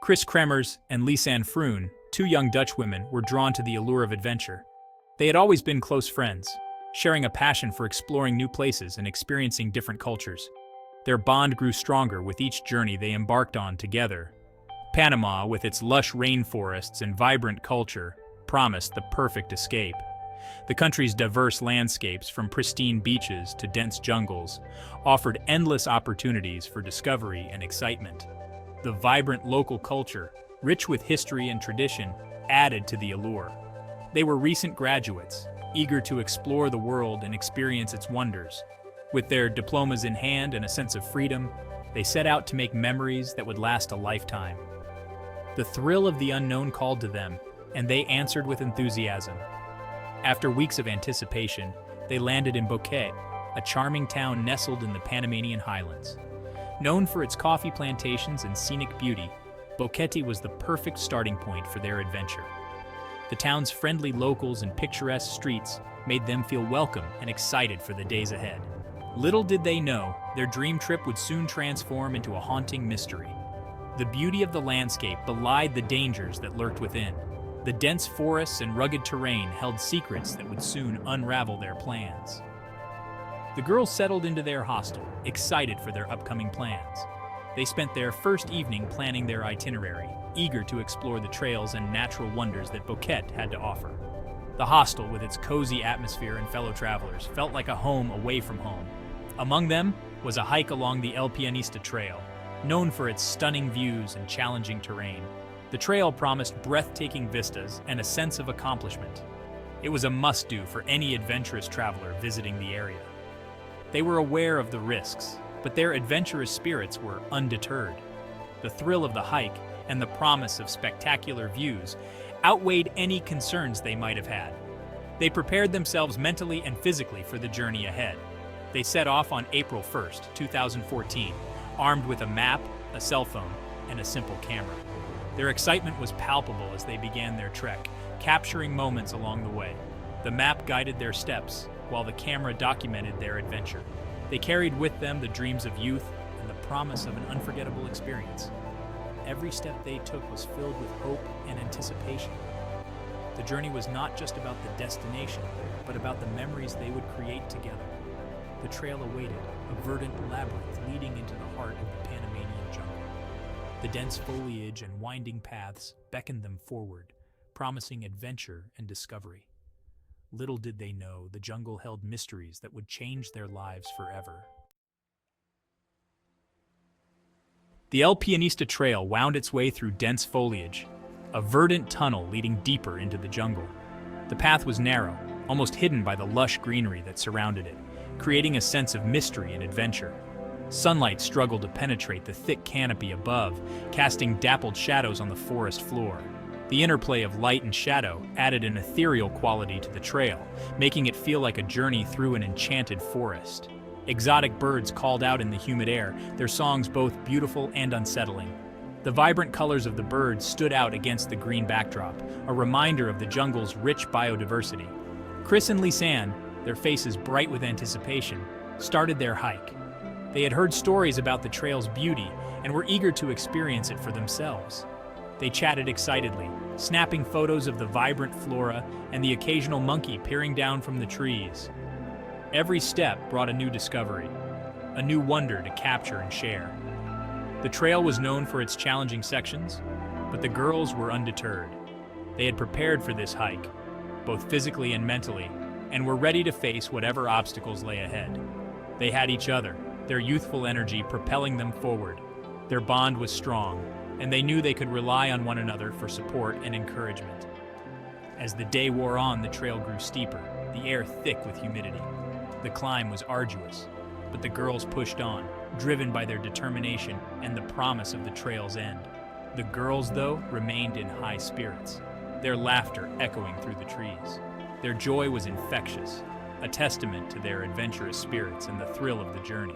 Chris Kremers and Lisanne Froon, two young Dutch women, were drawn to the allure of adventure. They had always been close friends, sharing a passion for exploring new places and experiencing different cultures. Their bond grew stronger with each journey they embarked on together. Panama, with its lush rainforests and vibrant culture, promised the perfect escape. The country's diverse landscapes, from pristine beaches to dense jungles, offered endless opportunities for discovery and excitement. The vibrant local culture, rich with history and tradition, added to the allure. They were recent graduates, eager to explore the world and experience its wonders. With their diplomas in hand and a sense of freedom, they set out to make memories that would last a lifetime. The thrill of the unknown called to them, and they answered with enthusiasm. After weeks of anticipation, they landed in Boquete, a charming town nestled in the Panamanian highlands. Known for its coffee plantations and scenic beauty, Boquete was the perfect starting point for their adventure. The town's friendly locals and picturesque streets made them feel welcome and excited for the days ahead. Little did they know, their dream trip would soon transform into a haunting mystery. The beauty of the landscape belied the dangers that lurked within. The dense forests and rugged terrain held secrets that would soon unravel their plans. The girls settled into their hostel, excited for their upcoming plans. They spent their first evening planning their itinerary, eager to explore the trails and natural wonders that Boquete had to offer. The hostel, with its cozy atmosphere and fellow travelers, felt like a home away from home. Among them was a hike along the El Pianista Trail, known for its stunning views and challenging terrain. The trail promised breathtaking vistas and a sense of accomplishment. It was a must-do for any adventurous traveler visiting the area. They were aware of the risks, but their adventurous spirits were undeterred. The thrill of the hike and the promise of spectacular views outweighed any concerns they might have had. They prepared themselves mentally and physically for the journey ahead. They set off on April 1st, 2014, armed with a map, a cell phone, and a simple camera. Their excitement was palpable as they began their trek, capturing moments along the way. The map guided their steps, while the camera documented their adventure. They carried with them the dreams of youth and the promise of an unforgettable experience. Every step they took was filled with hope and anticipation. The journey was not just about the destination, but about the memories they would create together. The trail awaited, a verdant labyrinth leading into the heart of the Panamanian jungle. The dense foliage and winding paths beckoned them forward, promising adventure and discovery. Little did they know, the jungle held mysteries that would change their lives forever. The El Pianista Trail wound its way through dense foliage, a verdant tunnel leading deeper into the jungle. The path was narrow, almost hidden by the lush greenery that surrounded it, creating a sense of mystery and adventure. Sunlight struggled to penetrate the thick canopy above, casting dappled shadows on the forest floor. The interplay of light and shadow added an ethereal quality to the trail, making it feel like a journey through an enchanted forest. Exotic birds called out in the humid air, their songs both beautiful and unsettling. The vibrant colors of the birds stood out against the green backdrop, a reminder of the jungle's rich biodiversity. Chris and Lisanne, their faces bright with anticipation, started their hike. They had heard stories about the trail's beauty and were eager to experience it for themselves. They chatted excitedly, snapping photos of the vibrant flora and the occasional monkey peering down from the trees. Every step brought a new discovery, a new wonder to capture and share. The trail was known for its challenging sections, but the girls were undeterred. They had prepared for this hike, both physically and mentally, and were ready to face whatever obstacles lay ahead. They had each other, their youthful energy propelling them forward. Their bond was strong, and they knew they could rely on one another for support and encouragement. As the day wore on, the trail grew steeper, the air thick with humidity. The climb was arduous, but the girls pushed on, driven by their determination and the promise of the trail's end. The girls, though, remained in high spirits, their laughter echoing through the trees. Their joy was infectious, a testament to their adventurous spirits and the thrill of the journey.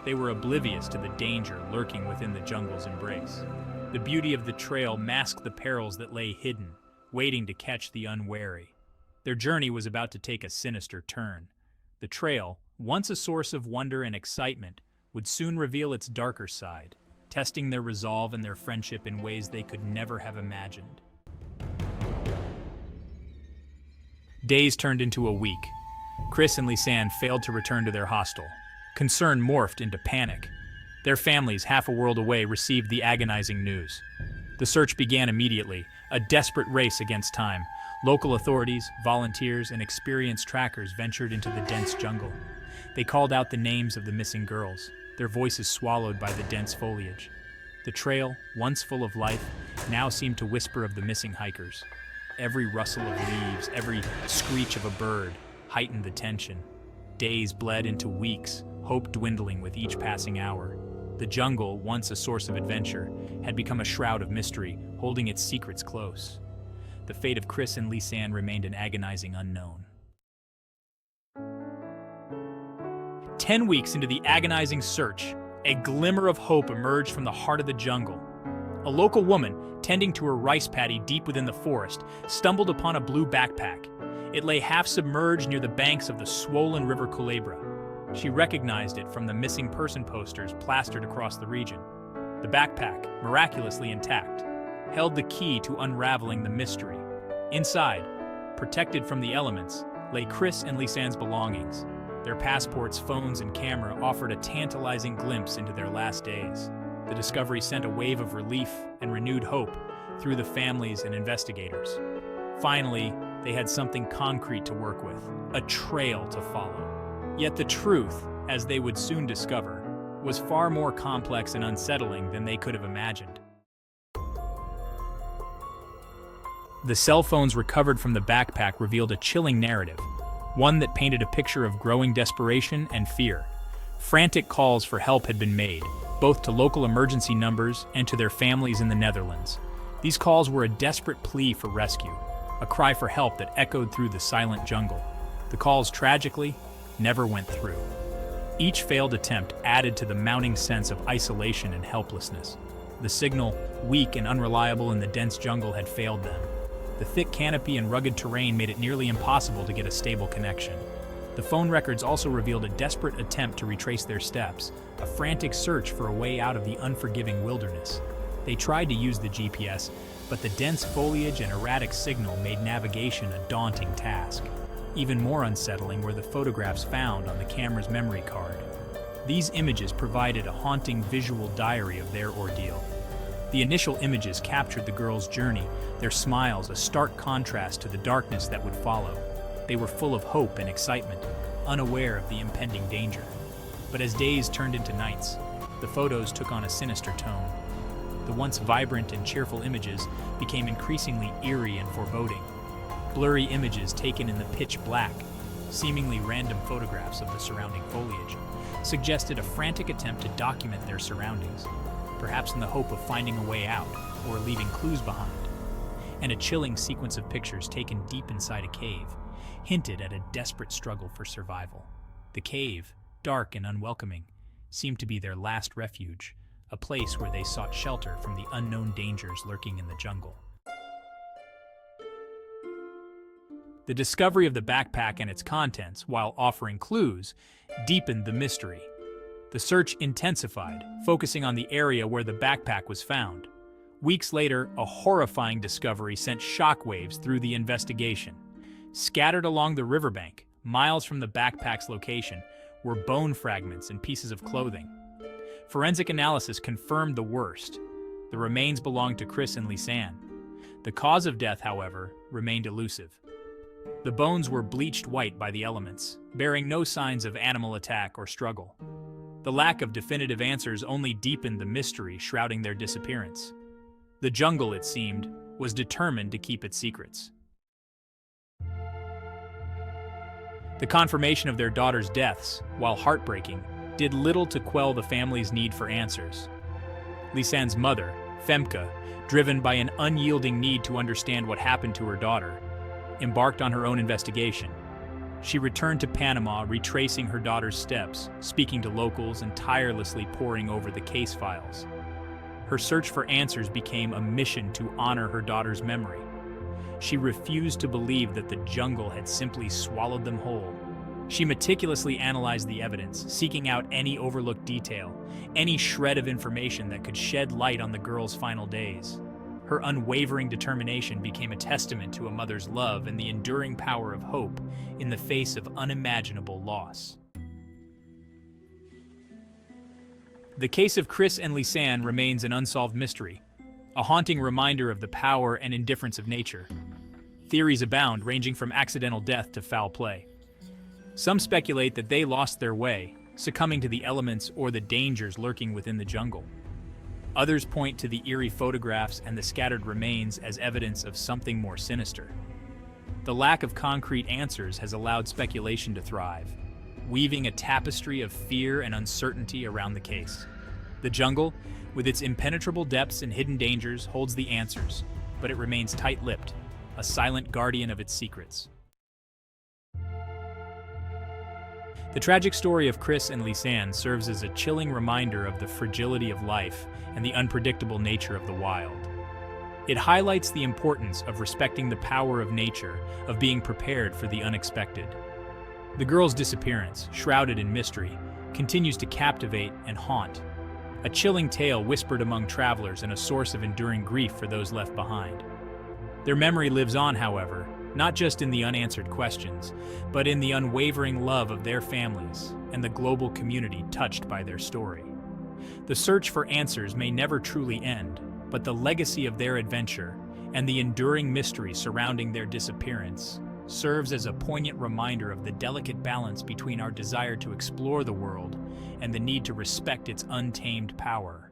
They were oblivious to the danger lurking within the jungle's embrace. The beauty of the trail masked the perils that lay hidden, waiting to catch the unwary. Their journey was about to take a sinister turn. The trail, once a source of wonder and excitement, would soon reveal its darker side, testing their resolve and their friendship in ways they could never have imagined. Days turned into a week. Chris and Lisanne failed to return to their hostel. Concern morphed into panic. Their families, half a world away, received the agonizing news. The search began immediately, a desperate race against time. Local authorities, volunteers, and experienced trackers ventured into the dense jungle. They called out the names of the missing girls, their voices swallowed by the dense foliage. The trail, once full of life, now seemed to whisper of the missing hikers. Every rustle of leaves, every screech of a bird heightened the tension. Days bled into weeks, hope dwindling with each passing hour. The jungle, once a source of adventure, had become a shroud of mystery, holding its secrets close. The fate of Chris and Lisanne remained an agonizing unknown. 10 weeks into the agonizing search, a glimmer of hope emerged from the heart of the jungle. A local woman, tending to her rice paddy deep within the forest, stumbled upon a blue backpack. It lay half-submerged near the banks of the swollen river Culebra. She recognized it from the missing person posters plastered across the region. The backpack, miraculously intact, held the key to unraveling the mystery. Inside, protected from the elements, lay Chris and Lisanne's belongings. Their passports, phones, and camera offered a tantalizing glimpse into their last days. The discovery sent a wave of relief and renewed hope through the families and investigators. Finally, they had something concrete to work with, a trail to follow. Yet the truth, as they would soon discover, was far more complex and unsettling than they could have imagined. The cell phones recovered from the backpack revealed a chilling narrative, one that painted a picture of growing desperation and fear. Frantic calls for help had been made, both to local emergency numbers and to their families in the Netherlands. These calls were a desperate plea for rescue, a cry for help that echoed through the silent jungle. The calls, tragically, never went through. Each failed attempt added to the mounting sense of isolation and helplessness. The signal, weak and unreliable in the dense jungle, had failed them. The thick canopy and rugged terrain made it nearly impossible to get a stable connection. The phone records also revealed a desperate attempt to retrace their steps, a frantic search for a way out of the unforgiving wilderness. They tried to use the GPS, but the dense foliage and erratic signal made navigation a daunting task. Even more unsettling were the photographs found on the camera's memory card. These images provided a haunting visual diary of their ordeal. The initial images captured the girls' journey, their smiles a stark contrast to the darkness that would follow. They were full of hope and excitement, unaware of the impending danger. But as days turned into nights, the photos took on a sinister tone. The once vibrant and cheerful images became increasingly eerie and foreboding. Blurry images taken in the pitch black, seemingly random photographs of the surrounding foliage, suggested a frantic attempt to document their surroundings, perhaps in the hope of finding a way out or leaving clues behind. And a chilling sequence of pictures taken deep inside a cave hinted at a desperate struggle for survival. The cave, dark and unwelcoming, seemed to be their last refuge, a place where they sought shelter from the unknown dangers lurking in the jungle. The discovery of the backpack and its contents, while offering clues, deepened the mystery. The search intensified, focusing on the area where the backpack was found. Weeks later, a horrifying discovery sent shockwaves through the investigation. Scattered along the riverbank, miles from the backpack's location, were bone fragments and pieces of clothing. Forensic analysis confirmed the worst. The remains belonged to Chris and Lisanne. The cause of death, however, remained elusive. The bones were bleached white by the elements, bearing no signs of animal attack or struggle. The lack of definitive answers only deepened the mystery shrouding their disappearance. The jungle, it seemed, was determined to keep its secrets. The confirmation of their daughters' deaths, while heartbreaking, did little to quell the family's need for answers. Lisanne's mother, Femke, driven by an unyielding need to understand what happened to her daughter, embarked on her own investigation. She returned to Panama, retracing her daughter's steps, speaking to locals, and tirelessly poring over the case files. Her search for answers became a mission to honor her daughter's memory. She refused to believe that the jungle had simply swallowed them whole. She meticulously analyzed the evidence, seeking out any overlooked detail, any shred of information that could shed light on the girl's final days. Her unwavering determination became a testament to a mother's love and the enduring power of hope in the face of unimaginable loss. The case of Chris and Lisanne remains an unsolved mystery, a haunting reminder of the power and indifference of nature. Theories abound, ranging from accidental death to foul play. Some speculate that they lost their way, succumbing to the elements or the dangers lurking within the jungle. Others point to the eerie photographs and the scattered remains as evidence of something more sinister. The lack of concrete answers has allowed speculation to thrive, weaving a tapestry of fear and uncertainty around the case. The jungle, with its impenetrable depths and hidden dangers, holds the answers, but it remains tight-lipped, a silent guardian of its secrets. The tragic story of Chris and Lisanne serves as a chilling reminder of the fragility of life and the unpredictable nature of the wild. It highlights the importance of respecting the power of nature, of being prepared for the unexpected. The girl's disappearance, shrouded in mystery, continues to captivate and haunt, a chilling tale whispered among travelers and a source of enduring grief for those left behind. Their memory lives on, however, not just in the unanswered questions, but in the unwavering love of their families and the global community touched by their story. The search for answers may never truly end, but the legacy of their adventure and the enduring mystery surrounding their disappearance serves as a poignant reminder of the delicate balance between our desire to explore the world and the need to respect its untamed power.